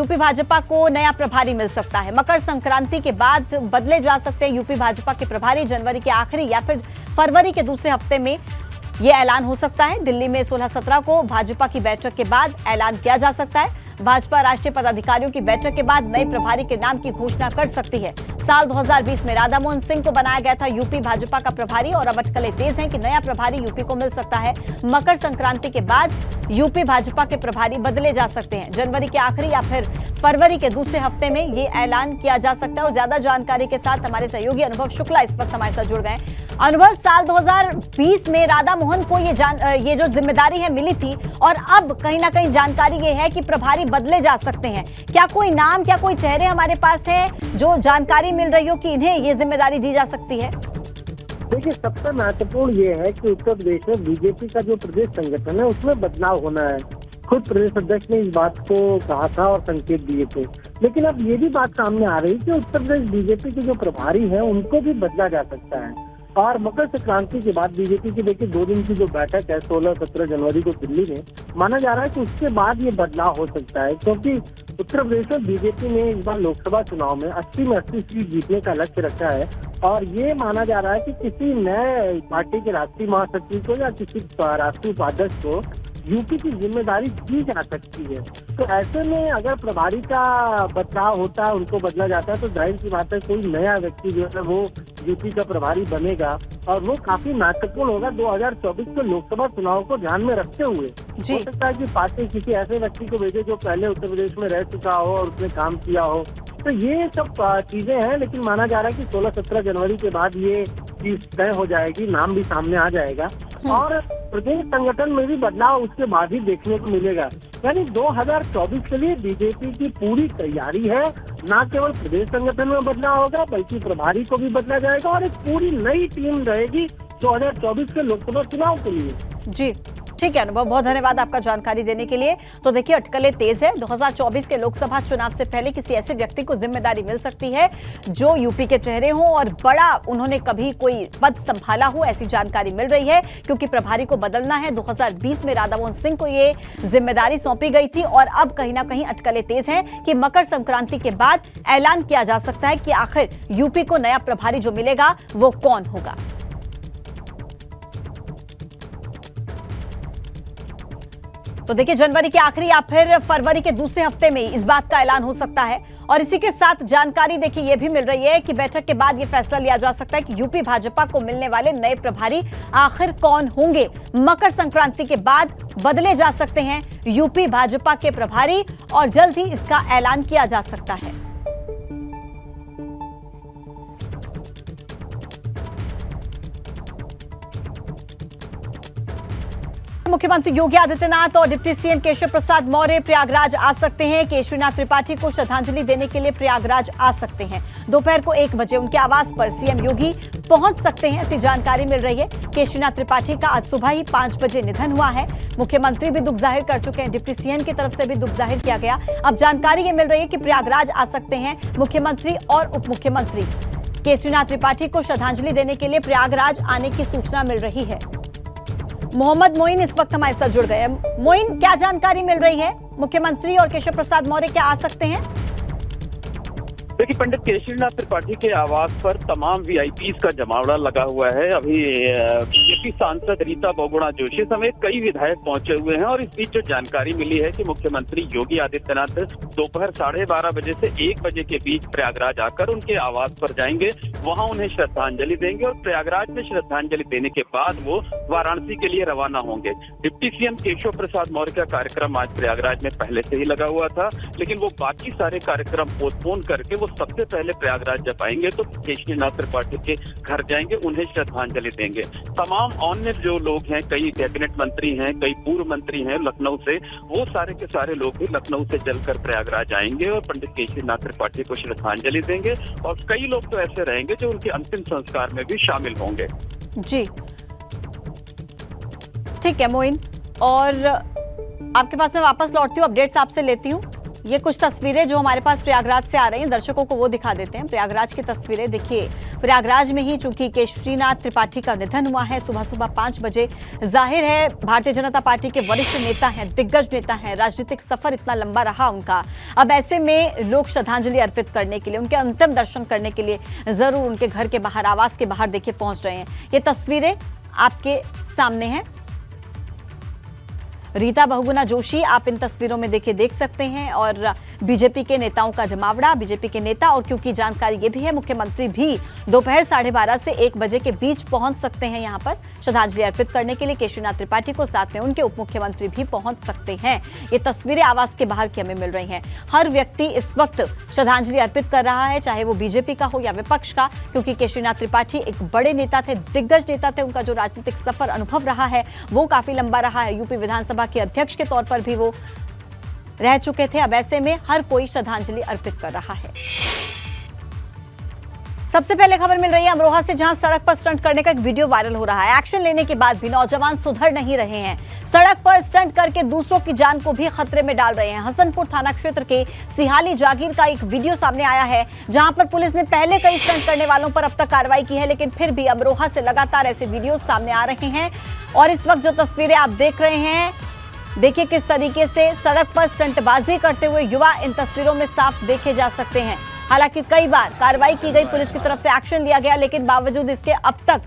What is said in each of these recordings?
UP Bhajpa को नया प्रभारी मिल सकता है। मकर संक्रांति के बाद बदले जा सकते हैं यूपी भाजपा के प्रभारी। जनवरी के आखिरी या फिर फरवरी के दूसरे हफ्ते में यह ऐलान हो सकता है। दिल्ली में 16-17 को भाजपा की बैठक के बाद ऐलान किया जा सकता है। भाजपा राष्ट्रीय पदाधिकारियों की बैठक के बाद नए प्रभारी के नाम की घोषणा कर सकती है। साल 2020 में राधा मोहन सिंह को बनाया गया था यूपी भाजपा का प्रभारी और अब अटकलें तेज हैं कि नया प्रभारी यूपी को मिल सकता है। मकर संक्रांति के बाद यूपी भाजपा के प्रभारी बदले जा सकते हैं। जनवरी के आखिरी या फिर फरवरी के दूसरे हफ्ते में ये ऐलान किया जा सकता है। और ज्यादा जानकारी के साथ हमारे सहयोगी अनुभव शुक्ला इस वक्त हमारे साथ जुड़ गए। अनुभव, साल 2020 में राधा मोहन को ये जो जिम्मेदारी है मिली थी और अब कहीं ना कहीं जानकारी ये है कि प्रभारी बदले जा सकते हैं। क्या कोई नाम, क्या कोई चेहरे हमारे पास है जो जानकारी मिल रही हो कि इन्हें ये जिम्मेदारी दी जा सकती है? देखिए, सबसे महत्वपूर्ण ये है कि उत्तर प्रदेश में बीजेपी का जो प्रदेश संगठन है उसमें बदलाव होना है। खुद प्रदेश अध्यक्ष ने इस बात को कहा था और संकेत दिए थे। लेकिन अब ये भी बात सामने आ रही है कि उत्तर प्रदेश बीजेपी के जो प्रभारी हैं उनको भी बदला जा सकता है। और मकर संक्रांति के बाद बीजेपी की देखिए 2 दिन की जो बैठक है 16-17 जनवरी को दिल्ली में, माना जा रहा है कि उसके बाद ये बदलाव हो सकता है। क्योंकि उत्तर प्रदेश में बीजेपी ने इस बार लोकसभा चुनाव में 80 में 80 सीट जीतने का लक्ष्य रखा है और ये माना जा रहा है कि किसी नए पार्टी के राष्ट्रीय महासचिव को या किसी राष्ट्रीय उपाध्यक्ष को यूपी की जिम्मेदारी दी जा सकती है। तो ऐसे में अगर प्रभारी का बदलाव होता है, उनको बदला जाता है, तो जाहिर सी बात है कोई नया व्यक्ति जो है वो यूपी का प्रभारी बनेगा और वो काफी महत्वपूर्ण होगा 2024 के लोकसभा चुनाव को ध्यान में रखते हुए। हो सकता है कि पार्टी किसी ऐसे व्यक्ति को भेजे जो पहले उत्तर प्रदेश में रह चुका हो और उसने काम किया हो। तो ये सब चीजें हैं, लेकिन माना जा रहा है कि 16-17 जनवरी के बाद ये चीज तय हो जाएगी, नाम भी सामने आ जाएगा और प्रदेश संगठन में भी बदलाव उसके बाद ही देखने को मिलेगा। यानी 2024 के लिए बीजेपी की पूरी तैयारी है। न केवल प्रदेश संगठन में बदलाव होगा बल्कि प्रभारी को भी बदला जाएगा और एक पूरी नई टीम रहेगी 2024 के लोकसभा चुनाव के लिए। जी ठीक है अनुभव, बहुत धन्यवाद आपका जानकारी देने के लिए। तो देखिए, अटकलें तेज है। 2024 के लोकसभा चुनाव से पहले किसी ऐसे व्यक्ति को जिम्मेदारी मिल सकती है जो यूपी के चेहरे हो और बड़ा उन्होंने कभी कोई पद संभाला हो, ऐसी जानकारी मिल रही है। क्योंकि प्रभारी को बदलना है। 2020 में राधा मोहन सिंह को ये जिम्मेदारी सौंपी गई थी और अब कहीं ना कहीं अटकलें तेज हैं कि मकर संक्रांति के बाद ऐलान किया जा सकता है कि आखिर यूपी को नया प्रभारी जो मिलेगा वो कौन होगा। तो देखिए, जनवरी के आखिरी या फिर फरवरी के दूसरे हफ्ते में इस बात का ऐलान हो सकता है। और इसी के साथ जानकारी देखिए ये भी मिल रही है कि बैठक के बाद ये फैसला लिया जा सकता है कि यूपी भाजपा को मिलने वाले नए प्रभारी आखिर कौन होंगे। मकर संक्रांति के बाद बदले जा सकते हैं यूपी भाजपा के प्रभारी और जल्द ही इसका ऐलान किया जा सकता है। मुख्यमंत्री योगी आदित्यनाथ और डिप्टी सीएम केशव प्रसाद मौर्य प्रयागराज आ सकते हैं। केशरीनाथ त्रिपाठी को श्रद्धांजलि देने के लिए प्रयागराज आ सकते हैं। दोपहर को 1 बजे उनके आवास पर सीएम योगी पहुंच सकते हैं, ऐसी जानकारी मिल रही है। केशरीनाथ त्रिपाठी का आज सुबह ही 5 बजे निधन हुआ है। मुख्यमंत्री भी दुख जाहिर कर चुके हैं, डिप्टी सीएम की तरफ से भी दुख जाहिर किया गया। अब जानकारी ये मिल रही है कि प्रयागराज आ सकते हैं मुख्यमंत्री और उप मुख्यमंत्री। केशरीनाथ त्रिपाठी को श्रद्धांजलि देने के लिए प्रयागराज आने की सूचना मिल रही है। मोहम्मद मोइन इस वक्त हमारे साथ जुड़ गए हैं। मोइन, क्या जानकारी मिल रही है? मुख्यमंत्री और केशव प्रसाद मौर्य क्या आ सकते हैं? देखिए, पंडित केशरीनाथ त्रिपाठी के आवास पर तमाम वीआईपीज का जमावड़ा लगा हुआ है। अभी बीजेपी सांसद रीता बहुगुणा जोशी समेत कई विधायक पहुंचे हुए हैं और इस बीच जो जानकारी मिली है कि मुख्यमंत्री योगी आदित्यनाथ दोपहर 12:30 बजे से 1 बजे के बीच प्रयागराज आकर उनके आवास पर जाएंगे, वहां उन्हें श्रद्धांजलि देंगे और प्रयागराज में श्रद्धांजलि देने के बाद वो वाराणसी के लिए रवाना होंगे। डिप्टी सीएम केशव प्रसाद मौर्य का कार्यक्रम आज प्रयागराज में पहले से ही लगा हुआ था, लेकिन वो बाकी सारे कार्यक्रम पोस्टपोन करके वो सबसे पहले प्रयागराज जब आएंगे तो केशरीनाथ त्रिपाठी के घर जाएंगे, उन्हें श्रद्धांजलि देंगे। तमाम अन्य जो लोग हैं, कई कैबिनेट मंत्री हैं, कई पूर्व मंत्री हैं लखनऊ से, वो सारे के सारे लोग भी लखनऊ से चलकर प्रयागराज आएंगे और पंडित केशरीनाथ त्रिपाठी को श्रद्धांजलि देंगे। और कई लोग तो ऐसे रहेंगे जो उनके अंतिम संस्कार में भी शामिल होंगे। जी ठीक है मोइन, और आपके पास मैं वापस लौटती हूँ, अपडेट्स आपसे लेती हूँ। ये कुछ तस्वीरें जो हमारे पास प्रयागराज से आ रही हैं, दर्शकों को वो दिखा देते हैं। प्रयागराज की तस्वीरें देखिए। प्रयागराज में ही चूंकि केशरीनाथ त्रिपाठी का निधन हुआ है सुबह सुबह 5 बजे, जाहिर है भारतीय जनता पार्टी के वरिष्ठ नेता हैं, दिग्गज नेता हैं, राजनीतिक सफर इतना लंबा रहा उनका। अब ऐसे में लोग श्रद्धांजलि अर्पित करने के लिए, उनके अंतिम दर्शन करने के लिए जरूर उनके घर के बाहर, आवास के बाहर देखिए पहुंच रहे हैं। ये तस्वीरें आपके सामने हैं। रीता बहुगुणा जोशी आप इन तस्वीरों में देखिए देख सकते हैं, और बीजेपी के नेताओं का जमावड़ा। बीजेपी के नेता, और क्योंकि जानकारी ये भी है मुख्यमंत्री भी दोपहर 12:30 से 1 बजे के बीच पहुंच सकते हैं यहां पर श्रद्धांजलि अर्पित करने के लिए केशरीनाथ त्रिपाठी को, साथ में उनके उप मुख्यमंत्री भी पहुंच सकते हैं। ये तस्वीरें आवास के बाहर की हमें मिल रही हैं। हर व्यक्ति इस वक्त श्रद्धांजलि अर्पित कर रहा है, चाहे वो बीजेपी का हो या विपक्ष का, क्योंकि केशरीनाथ त्रिपाठी एक बड़े नेता थे, दिग्गज नेता थे। उनका जो राजनीतिक सफर, अनुभव रहा है वो काफी लंबा रहा है। यूपी विधानसभा के अध्यक्ष के तौर पर भी वो रह चुके थे। अब ऐसे में हर कोई श्रद्धांजलि अर्पित कर रहा है। सबसे पहले खबर मिल रही है अमरोहा से, जहां सड़क पर स्टंट करने का एक वीडियो वायरल हो रहा है। एक्शन लेने के बाद भी नौजवान सुधर नहीं रहे हैं, सड़क पर स्टंट करके दूसरों की जान को भी खतरे में डाल रहे हैं। हसनपुर थाना क्षेत्र के सिहाली जागीर का एक वीडियो सामने आया है, जहां पर पुलिस ने पहले कई स्टंट करने वालों पर अब तक कार्रवाई की है, लेकिन फिर भी अमरोहा से लगातार ऐसे वीडियो सामने आ रहे हैं। और इस वक्त जो तस्वीरें आप देख रहे हैं, देखिए किस तरीके से सड़क पर स्टंटबाजी करते हुए युवा इन तस्वीरों में साफ देखे जा सकते हैं। हालांकि कई बार कार्रवाई की गई, पुलिस की तरफ से एक्शन लिया गया, लेकिन बावजूद इसके अब तक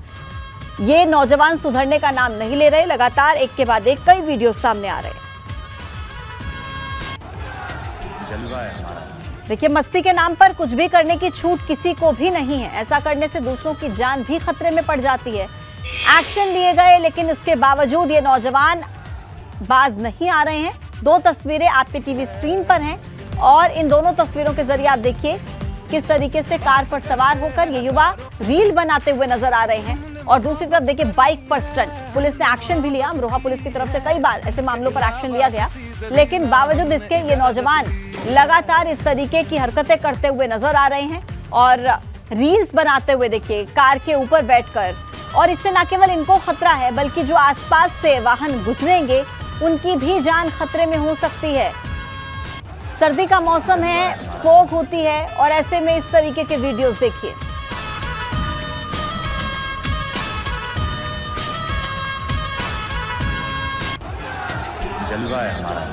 ये नौजवान सुधरने का नाम नहीं ले रहे। लगातार एक के बाद एक कई वीडियो सामने आ रहे हैं। देखिए, मस्ती के नाम पर कुछ भी करने की छूट किसी को भी नहीं है। ऐसा करने से दूसरों की जान भी खतरे में पड़ जाती है। एक्शन लिए गए, लेकिन उसके बावजूद ये नौजवान बाज नहीं आ रहे हैं। 2 तस्वीरें आपके टीवी स्क्रीन पर हैं, और इन दोनों तस्वीरों के जरिए आप देखिए किस तरीके से कार पर सवार होकर ये युवा रील बनाते हुए नजर आ रहे हैं। और दूसरी तरफ देखिए बाइक पर स्टंट। पुलिस ने एक्शन भी लिया, अमरोहा पुलिस की तरफ से कई बार ऐसे मामलों पर एक्शन लिया गया, लेकिन बावजूद इसके ये नौजवान लगातार इस तरीके की हरकतें करते हुए नजर आ रहे हैं और रील्स बनाते हुए देखिए कार के ऊपर बैठकर। और इससे न केवल इनको खतरा है, बल्कि जो आसपास से वाहन गुजरेंगे उनकी भी जान खतरे में हो सकती है। सर्दी का मौसम है, फॉग होती है, और ऐसे में इस तरीके के वीडियोस देखिए। जलवा है हमारा।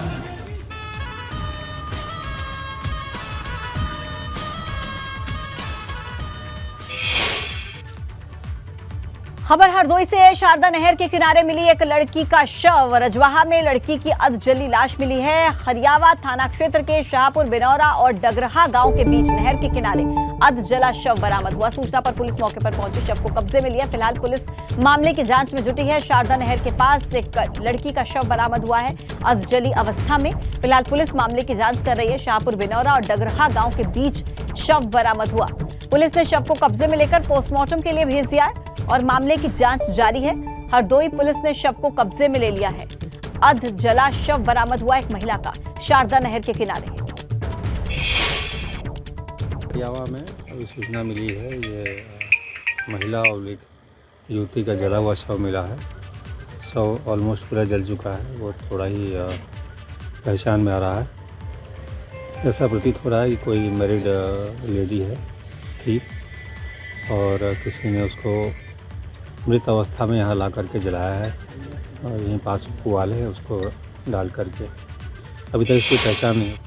खबर हरदोई से है। शारदा नहर के किनारे मिली एक लड़की का शव। रजवाहा में लड़की की अधजली लाश मिली है। खरियावा थाना क्षेत्र के शाहपुर बिनौरा और डगरहा गांव के बीच नहर के किनारे अधजला शव बरामद हुआ। सूचना पर पुलिस मौके पर पहुंची, शव को कब्जे में लिया। फिलहाल पुलिस मामले की जांच में जुटी है। शारदा नहर के पास एक लड़की का शव बरामद हुआ है अधजली अवस्था में। फिलहाल पुलिस मामले की जांच कर रही है। शाहपुर बिनौरा और डगरहा गांव के बीच शव बरामद हुआ। पुलिस ने शव को कब्जे में लेकर पोस्टमार्टम के लिए भेज दिया है और मामले की जांच जारी है। हरदोई पुलिस ने शव को कब्जे में ले लिया है। अधजला शव बरामद हुआ एक महिला का, शारदा नहर के किनारे। खरियावा में अभी सूचना मिली है, ये महिला और एक युवती का जला हुआ शव मिला है। शव ऑलमोस्ट पूरा जल चुका है, वो थोड़ा ही पहचान में आ रहा है। ऐसा प्रतीत हो रहा है कि कोई मैरिड लेडी है थी और किसी ने उसको मृत अवस्था में यहाँ ला करके जलाया है और यहीं पास पुआल है, उसको डाल करके अभी तक इसकी पहचान नहीं।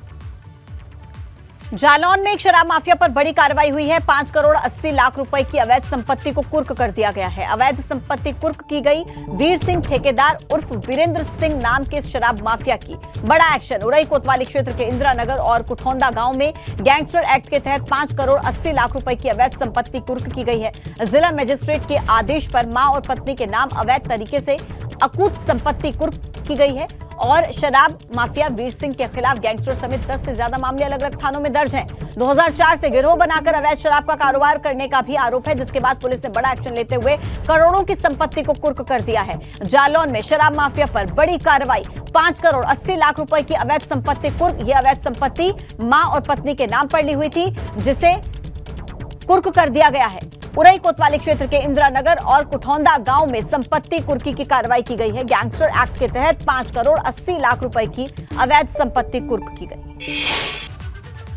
जालौन में एक शराब माफिया पर बड़ी कार्रवाई हुई है। 5 करोड़ 80 लाख रुपए की अवैध संपत्ति को कुर्क कर दिया गया है। अवैध संपत्ति कुर्क की गई वीर सिंह ठेकेदार उर्फ वीरेंद्र सिंह नाम के शराब माफिया की। बड़ा एक्शन। उरई कोतवाली क्षेत्र के इंदिरा नगर और कुठौंदा गांव में गैंगस्टर एक्ट के तहत 5 करोड़ 80 लाख रुपए की अवैध संपत्ति कुर्क की गई है। जिला मजिस्ट्रेट के आदेश पर मां और पत्नी के नाम अवैध तरीके से अकूत संपत्ति कुर्क की गई है और शराब माफिया वीर सिंह के खिलाफ गैंगस्टर समेत 10 से ज्यादा मामले अलग अलग थानों में दर्ज हैं। 2004 से गिरोह बनाकर अवैध शराब का कारोबार करने का भी आरोप है, जिसके बाद पुलिस ने बड़ा एक्शन लेते हुए करोड़ों की संपत्ति को कुर्क कर दिया है। जालौन में शराब माफिया पर बड़ी कार्रवाई। 5 करोड़ 80 लाख रुपए की अवैध संपत्ति कुर्क। यह अवैध संपत्ति मां और पत्नी के नाम पर ली हुई थी, जिसे कुर्क कर दिया गया है। उरई कोतवाली क्षेत्र के इंदिरा नगर और कुठौंदा गांव में संपत्ति कुर्की की कार्रवाई की गई है। गैंगस्टर एक्ट के तहत 5 करोड़ 80 लाख रुपए की अवैध संपत्ति कुर्क की गई।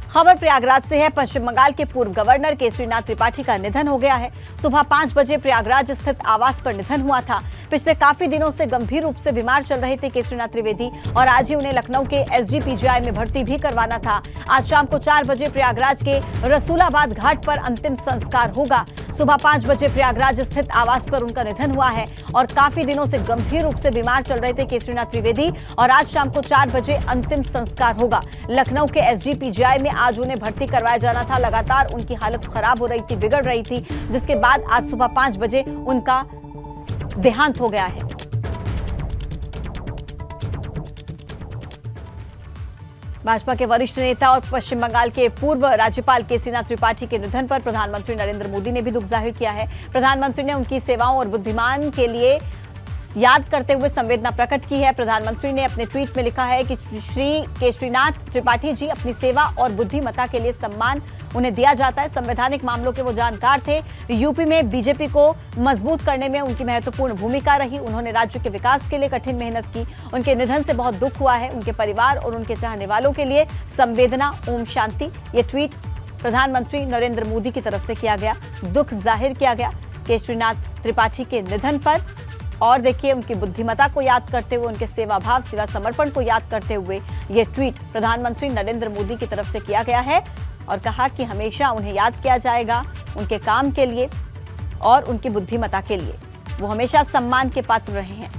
खबर प्रयागराज से है। पश्चिम बंगाल के पूर्व गवर्नर केसरीनाथ त्रिपाठी का निधन हो गया है। सुबह 5 बजे प्रयागराज स्थित आवास पर निधन हुआ था। पिछले काफी दिनों से गंभीर रूप से बीमार चल रहे थे केसरीनाथ त्रिवेदी और आज ही उन्हें लखनऊ के एसजीपीजीआई में भर्ती भी करवाना था। आज शाम को 4 बजे प्रयागराज के रसूलाबाद घाट पर अंतिम संस्कार होगा। सुबह 5 बजे प्रयागराज स्थित आवास पर उनका निधन हुआ है और काफी दिनों से गंभीर रूप से बीमार चल रहे थे केसरीनाथ त्रिवेदी और आज शाम को 4 बजे अंतिम संस्कार होगा। लखनऊ के एसजीपीजीआई में आज उन्हें भर्ती करवाया जाना था। लगातार उनकी हालत खराब हो रही थी, बिगड़ रही थी, जिसके बाद आज सुबह 5 बजे उनका देहांत हो गया है। भाजपा के वरिष्ठ नेता और पश्चिम बंगाल के पूर्व राज्यपाल केसरीनाथ त्रिपाठी के निधन पर प्रधानमंत्री नरेंद्र मोदी ने भी दुख जाहिर किया है। प्रधानमंत्री ने उनकी सेवाओं और बुद्धिमान के लिए याद करते हुए संवेदना प्रकट की है। प्रधानमंत्री ने अपने ट्वीट में लिखा है कि श्री केसरीनाथ त्रिपाठी जी अपनी सेवा और बुद्धिमत्ता के लिए सम्मान उन्हें दिया जाता है। संवैधानिक मामलों के वो जानकार थे। यूपी में बीजेपी को मजबूत करने में उनकी महत्वपूर्ण भूमिका रही। उन्होंने राज्य के विकास के लिए कठिन मेहनत की। उनके निधन से बहुत दुख हुआ है। उनके परिवार और उनके चाहने वालों के लिए संवेदना, ओम शांति। ये ट्वीट प्रधानमंत्री नरेंद्र मोदी की तरफ से किया गया। दुख जाहिर किया गया केसरीनाथ त्रिपाठी के निधन पर और देखिए उनकी बुद्धिमत्ता को याद करते हुए, उनके सेवा भाव, सेवा समर्पण को याद करते हुए ये ट्वीट प्रधानमंत्री नरेंद्र मोदी की तरफ से किया गया है और कहा कि हमेशा उन्हें याद किया जाएगा उनके काम के लिए और उनकी बुद्धिमत्ता के लिए। वो हमेशा सम्मान के पात्र रहे हैं।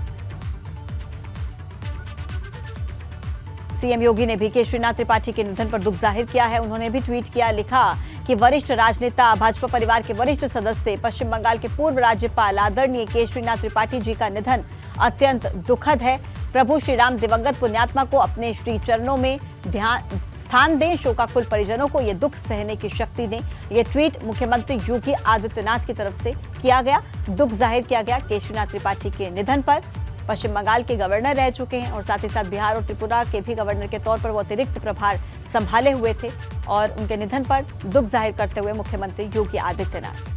सीएम योगी ने भी केसरीनाथ त्रिपाठी के निधन पर दुख जाहिर किया है। उन्होंने भी ट्वीट किया, लिखा कि वरिष्ठ राजनेता, भाजपा परिवार के वरिष्ठ सदस्य, पश्चिम बंगाल के पूर्व राज्यपाल आदरणीय केसरीनाथ त्रिपाठी जी का निधन अत्यंत दुखद है। प्रभु श्री राम दिवंगत पुण्यात्मा को अपने श्री चरणों में स्थान दें। शोकाकुल परिजनों को ये दुख सहने की शक्ति दें। ये ट्वीट मुख्यमंत्री योगी आदित्यनाथ की तरफ से किया गया। दुख जाहिर किया गया केसरीनाथ त्रिपाठी के निधन पर। पश्चिम बंगाल के गवर्नर रह चुके हैं और साथ ही साथ बिहार और त्रिपुरा के भी गवर्नर के तौर पर वो अतिरिक्त प्रभार संभाले हुए थे और उनके निधन पर दुख जाहिर करते हुए मुख्यमंत्री योगी आदित्यनाथ।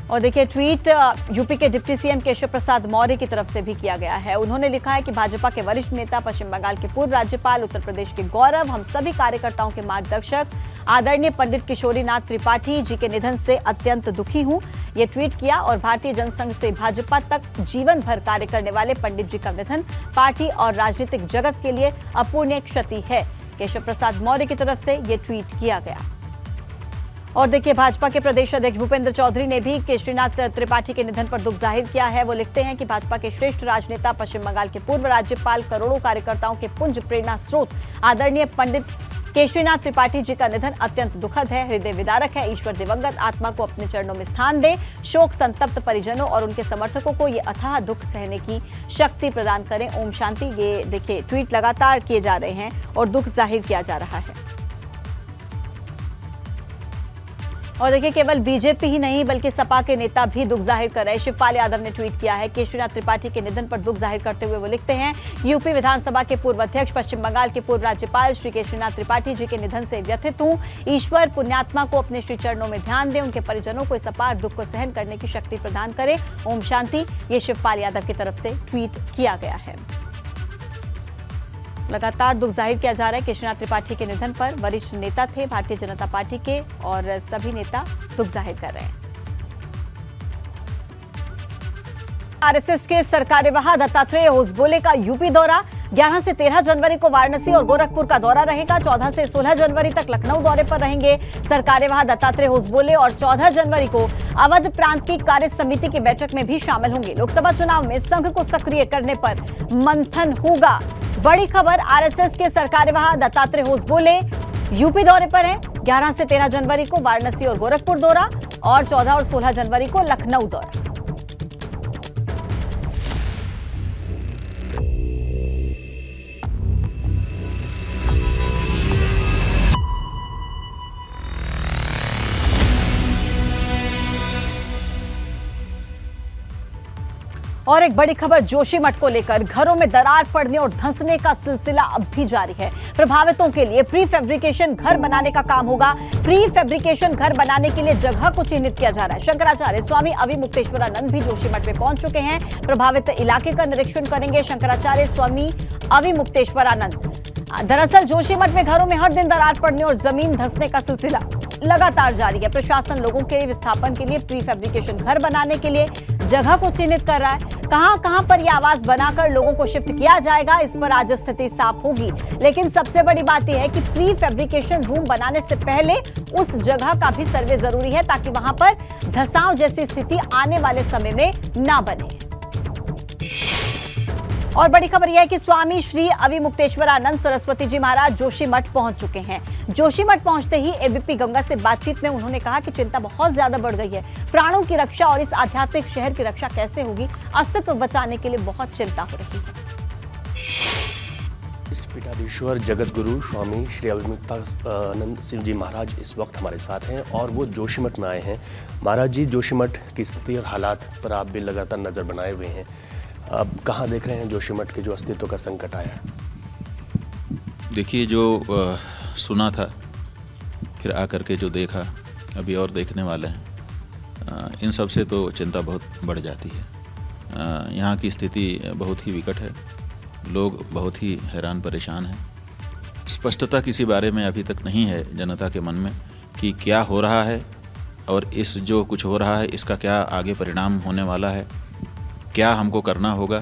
और देखिए ट्वीट यूपी के डिप्टी सीएम केशव प्रसाद मौर्य की तरफ से भी किया गया है। उन्होंने लिखा है कि भाजपा के वरिष्ठ नेता, पश्चिम बंगाल के पूर्व राज्यपाल, उत्तर प्रदेश के गौरव, हम सभी कार्यकर्ताओं के मार्गदर्शक आदरणीय पंडित किशोरीनाथ त्रिपाठी जी के निधन से अत्यंत दुखी हूं। ये ट्वीट किया और भारतीय जनसंघ से भाजपा तक जीवन भर कार्य करने वाले पंडित जी का निधन पार्टी और राजनीतिक जगत के लिए अपूर्णीय क्षति है। केशव प्रसाद मौर्य की तरफ से ये ट्वीट किया गया। और देखिए भाजपा के प्रदेश अध्यक्ष भूपेंद्र चौधरी ने भी केसरीनाथ त्रिपाठी के निधन पर दुख जाहिर किया है। वो लिखते हैं कि भाजपा के श्रेष्ठ राजनेता, पश्चिम बंगाल के पूर्व राज्यपाल, करोड़ों कार्यकर्ताओं के पुंज प्रेरणा स्रोत आदरणीय पंडित केसरीनाथ त्रिपाठी जी का निधन अत्यंत दुखद है, हृदय विदारक है। ईश्वर दिवंगत आत्मा को अपने चरणों में स्थान दे। शोक संतप्त परिजनों और उनके समर्थकों को ये अथाह दुख सहने की शक्ति प्रदान करें। ओम शांति। ये देखिए ट्वीट लगातार किए जा रहे हैं और दुख जाहिर किया जा रहा है। और देखिए केवल बीजेपी ही नहीं बल्कि सपा के नेता भी दुख जाहिर कर रहे हैं। शिवपाल यादव ने ट्वीट किया है केसरीनाथ त्रिपाठी के निधन पर दुख जाहिर करते हुए वो लिखते हैं, यूपी विधानसभा के पूर्व अध्यक्ष, पश्चिम बंगाल के पूर्व राज्यपाल श्री केसरीनाथ त्रिपाठी जी के निधन से व्यथित हूं। ईश्वर पुण्यात्मा को अपने श्री चरणों में ध्यान दें, उनके परिजनों को इस अपार दुख को सहन करने की शक्ति प्रदान करें। ओम शांति। ये शिवपाल यादव की तरफ से ट्वीट किया गया है। लगातार दुख जाहिर किया जा रहा है केसरीनाथ त्रिपाठी के निधन पर। वरिष्ठ नेता थे भारतीय जनता पार्टी के और सभी नेता दुख जाहिर कर रहे हैं। आरएसएस के सरकार्यवाह दत्तात्रेय होसबोले का यूपी दौरा 11 से 13 जनवरी को वाराणसी और गोरखपुर का दौरा रहेगा। 14 से 16 जनवरी तक लखनऊ दौरे पर रहेंगे सरकार्यवाह दत्तात्रेय होसबोले और 14 जनवरी को अवध प्रांत की कार्य समिति की बैठक में भी शामिल होंगे। लोकसभा चुनाव में संघ को सक्रिय करने पर मंथन होगा। बड़ी खबर, आरएसएस के सरकार्यवाह दत्तात्रेय होसबोले यूपी दौरे पर हैं। 11 से 13 जनवरी को वाराणसी और गोरखपुर दौरा और 14 और 16 जनवरी को लखनऊ दौरा। और एक बड़ी खबर जोशीमठ को लेकर, घरों में दरार पड़ने और धंसने का सिलसिला अब भी जारी है। प्रभावितों के लिए प्री फैब्रिकेशन घर बनाने का काम होगा। प्री फैब्रिकेशन घर बनाने के लिए जगह को चिन्हित किया जा रहा है। शंकराचार्य स्वामी अविमुक्तेश्वरानंद भी जोशीमठ में पहुंच चुके हैं। प्रभावित इलाके का निरीक्षण करेंगे शंकराचार्य स्वामी अविमुक्तेश्वरानंद। दरअसल जोशीमठ में घरों में हर दिन दरार पड़ने और जमीन धंसने का सिलसिला लगातार जारी है। प्रशासन लोगों के विस्थापन के लिए प्री फैब्रिकेशन घर बनाने के लिए जगह को चिन्हित कर रहा है। कहां पर यह आवास बनाकर लोगों को शिफ्ट किया जाएगा, इस पर आज स्थिति साफ होगी। लेकिन सबसे बड़ी बात यह है कि प्री फैब्रिकेशन रूम बनाने से पहले उस जगह का भी सर्वे जरूरी है, ताकि वहां पर धंसाव जैसी स्थिति आने वाले समय में ना बने। और बड़ी खबर यह है कि स्वामी श्री अविमुक्तेश्वरानंद सरस्वती जी महाराज जोशीमठ पहुंच चुके हैं। जोशीमठ पहुंचते ही एबीपी गंगा से बातचीत में उन्होंने कहा कि चिंता बहुत ज्यादा बढ़ गई है। प्राणों की रक्षा और इस आध्यात्मिक शहर की रक्षा कैसे होगी, अस्तित्व बचाने के लिए बहुत चिंता हो रही है। पीठाधीश्वर जगत गुरु स्वामी श्री अविमुक्तानंद शिव जी महाराज इस वक्त हमारे साथ हैं और वो जोशीमठ में आए हैं। महाराज जी, जोशीमठ की स्थिति और हालात पर आप भी लगातार नजर बनाए हुए हैं। अब कहाँ देख रहे हैं जोशीमठ के जो अस्तित्व का संकट आया है? देखिए, जो सुना था फिर आकर के जो देखा, अभी और देखने वाले हैं, इन सब से तो चिंता बहुत बढ़ जाती है। यहाँ की स्थिति बहुत ही विकट है। लोग बहुत ही हैरान परेशान हैं। स्पष्टता किसी बारे में अभी तक नहीं है जनता के मन में कि क्या हो रहा है और इस जो कुछ हो रहा है इसका क्या आगे परिणाम होने वाला है, क्या हमको करना होगा,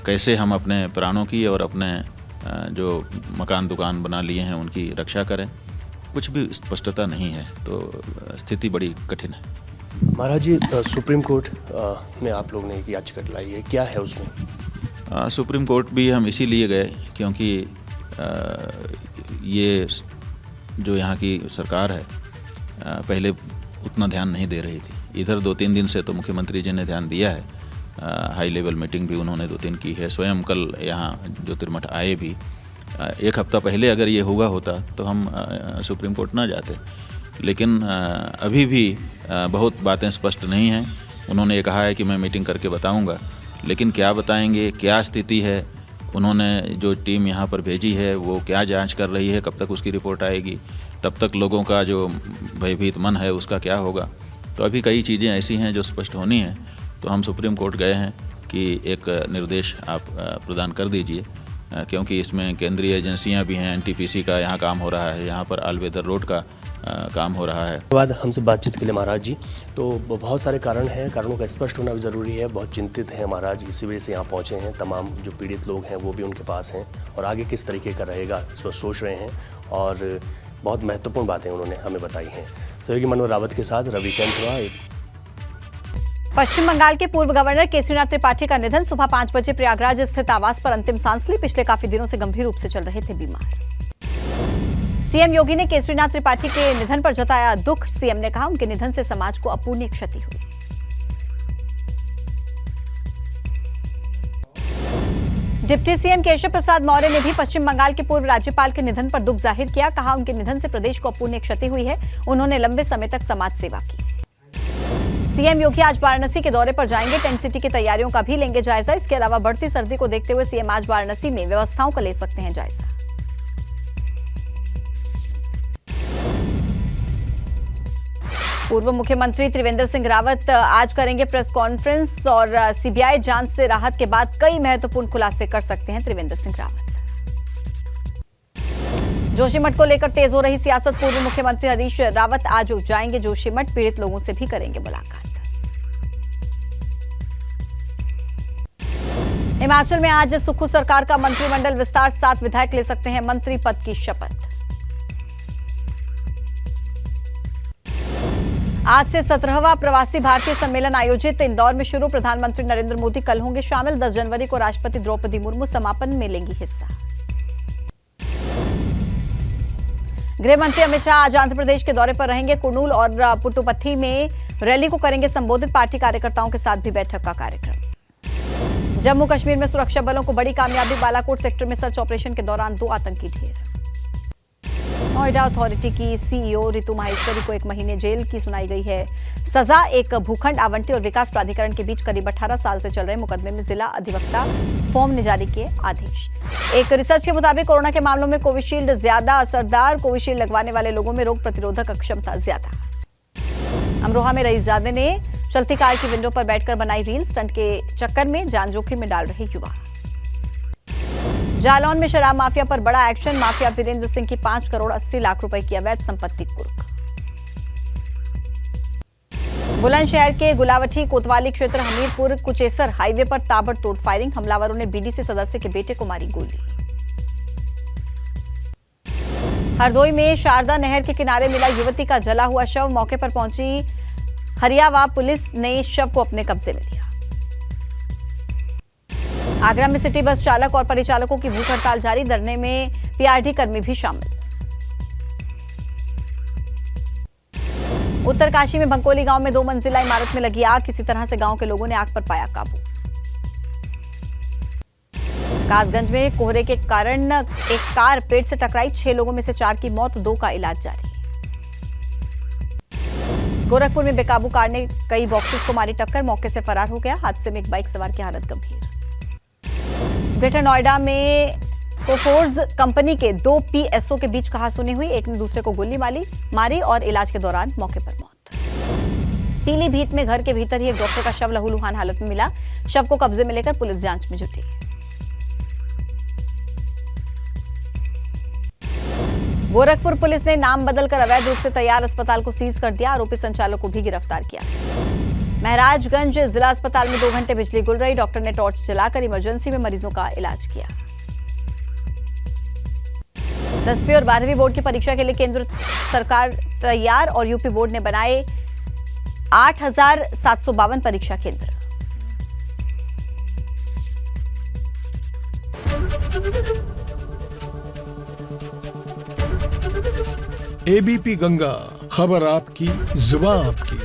कैसे हम अपने प्राणों की और अपने जो मकान दुकान बना लिए हैं उनकी रक्षा करें। कुछ भी स्पष्टता नहीं है, तो स्थिति बड़ी कठिन है। महाराज जी, सुप्रीम कोर्ट में आप लोग ने एक याचिका लाई है, क्या है उसमें? सुप्रीम कोर्ट भी हम इसीलिए गए क्योंकि ये जो यहाँ की सरकार है पहले उतना ध्यान नहीं दे रही थी। इधर 2-3 दिन से तो मुख्यमंत्री जी ने ध्यान दिया है। हाई लेवल मीटिंग भी उन्होंने 2-3 की है। स्वयं कल यहाँ ज्योतिर्मठ आए भी। 1 हफ्ता पहले अगर ये हुआ होता तो हम सुप्रीम कोर्ट ना जाते। लेकिन अभी भी बहुत बातें स्पष्ट नहीं हैं। उन्होंने ये कहा है कि मैं मीटिंग करके बताऊंगा, लेकिन क्या बताएंगे, क्या स्थिति है, उन्होंने जो टीम यहाँ पर भेजी है वो क्या जांच कर रही है, कब तक उसकी रिपोर्ट आएगी, तब तक लोगों का जो भयभीत मन है उसका क्या होगा। तो अभी कई चीज़ें ऐसी हैं जो स्पष्ट होनी है। तो हम सुप्रीम कोर्ट गए हैं कि एक निर्देश आप प्रदान कर दीजिए, क्योंकि इसमें केंद्रीय एजेंसियां भी हैं। एनटीपीसी का यहाँ काम हो रहा है, यहाँ पर आलवेदर रोड का काम हो रहा है। बाद हमसे बातचीत के लिए महाराज जी, तो बहुत सारे कारण हैं, कारणों का स्पष्ट होना भी ज़रूरी है। बहुत चिंतित हैं महाराज, इसी वजह से यहाँ पहुँचे हैं। तमाम जो पीड़ित लोग हैं वो भी उनके पास हैं और आगे किस तरीके का रहेगा इस पर सोच रहे हैं और बहुत महत्वपूर्ण बातें उन्होंने हमें बताई हैं। सहयोगी मनोहर रावत के साथ रवि कैंथवा। पश्चिम बंगाल के पूर्व गवर्नर केसरीनाथ त्रिपाठी का निधन। सुबह 5 बजे प्रयागराज स्थित आवास पर अंतिम सांस ली। पिछले काफी दिनों से गंभीर रूप से चल रहे थे बीमार। सीएम योगी ने केसरीनाथ त्रिपाठी के निधन पर जताया दुख। सीएम ने कहा उनके निधन से समाज को अपूरणीय क्षति हुई। डिप्टी सीएम केशव प्रसाद मौर्य ने भी पश्चिम बंगाल के पूर्व राज्यपाल के निधन पर दुख जाहिर किया। कहा उनके निधन से प्रदेश को अपूरणीय क्षति हुई है। उन्होंने लंबे समय तक समाज सेवा की। सीएम योगी आज वाराणसी के दौरे पर जाएंगे। टेंट सिटी की तैयारियों का भी लेंगे जायजा। इसके अलावा बढ़ती सर्दी को देखते हुए सीएम आज वाराणसी में व्यवस्थाओं का ले सकते हैं जायजा। पूर्व मुख्यमंत्री त्रिवेंद्र सिंह रावत आज करेंगे प्रेस कॉन्फ्रेंस और सीबीआई जांच से राहत के बाद कई महत्वपूर्ण खुलासे कर सकते हैं त्रिवेंद्र सिंह रावत। जोशीमठ को लेकर तेज हो रही सियासत। पूर्व मुख्यमंत्री हरीश रावत आज जाएंगे जोशीमठ। पीड़ित लोगों से भी करेंगे मुलाकात। हिमाचल में आज सुक्खू सरकार का मंत्रिमंडल विस्तार। 7 विधायक ले सकते हैं मंत्री पद की शपथ। आज से 17वां प्रवासी भारतीय सम्मेलन आयोजित। इंदौर में शुरू। प्रधानमंत्री नरेंद्र मोदी कल होंगे शामिल। 10 जनवरी को राष्ट्रपति द्रौपदी मुर्मू समापन में लेंगी हिस्सा। गृह मंत्री अमित शाह आज आंध्र प्रदेश के दौरे पर रहेंगे। कुर्नूल और पुट्टुपथी में रैली को करेंगे संबोधित। पार्टी कार्यकर्ताओं के साथ भी बैठक का कार्यक्रम। जम्मू कश्मीर में सुरक्षा बलों को बड़ी कामयाबी। बालाकोट सेक्टर में सर्च ऑपरेशन के दौरान 2 आतंकी ढेर। नोएडा अथॉरिटी की सीईओ रितु माहेश्वरी को 1 महीने जेल की सुनाई गई है सजा। एक भूखंड आवंटी और विकास प्राधिकरण के बीच करीब 18 साल से चल रहे मुकदमे में जिला अधिवक्ता फॉर्म ने जारी किए आदेश। एक रिसर्च के मुताबिक कोरोना के मामलों में कोविशील्ड ज्यादा असरदार। कोविशील्ड लगवाने वाले लोगों में रोग प्रतिरोधक क्षमता ज्यादा। अमरोहा में रईसजादे ने चलती कार की विंडो पर बैठकर बनाई रील। स्टंट के चक्कर में जान जोखिम में डाल रहे युवा। जालौन में शराब माफिया पर बड़ा एक्शन। माफिया वीरेंद्र सिंह की 5 करोड़ 80 लाख रुपए की अवैध संपत्ति कुर्क। बुलंदशहर के गुलावठी कोतवाली क्षेत्र हमीरपुर कुचेसर हाईवे पर ताबड़तोड़ फायरिंग। हमलावरों ने बीडीसी सदस्य के बेटे को मारी गोली। हरदोई में शारदा नहर के किनारे मिला युवती का जला हुआ शव। मौके पर पहुंची हरियावा पुलिस ने शव को अपने कब्जे में लिया। आगरा में सिटी बस चालक और परिचालकों की भूख हड़ताल जारी। धरने में पीआरडी कर्मी भी शामिल। उत्तरकाशी में भंकोली गांव में 2 मंजिला इमारत में लगी आग। किसी तरह से गांव के लोगों ने आग पर पाया काबू। कासगंज में कोहरे के कारण एक कार पेड़ से टकराई। 6 लोगों में से 4 की मौत, 2 का इलाज जारी। गोरखपुर में बेकाबू कार ने कई बॉक्सेस को मारी टक्कर। मौके से फरार हो गया। हादसे में एक बाइक सवार की हालत गंभीर। ग्रेटर नोएडा में कोफोर्ज कंपनी के 2 पीएसओ के बीच कहासुनी हुई। एक ने दूसरे को गोली मारी और इलाज के दौरान मौके पर मौत। पीलीभीत में घर के भीतर ही एक डॉक्टर का शव लहूलुहान हालत में मिला। शव को कब्जे में लेकर पुलिस जांच में जुटी। गोरखपुर पुलिस ने नाम बदलकर अवैध रूप से तैयार अस्पताल को सीज कर दिया। आरोपी संचालक को भी गिरफ्तार किया। महराजगंज जिला अस्पताल में 2 घंटे बिजली गुल रही। डॉक्टर ने टॉर्च जलाकर इमरजेंसी में मरीजों का इलाज किया। 10वीं और 12वीं बोर्ड की परीक्षा के लिए केंद्र सरकार तैयार और यूपी बोर्ड ने बनाए 8,752 परीक्षा केंद्र। एबीपी गंगा, खबर आपकी, जुबान आपकी।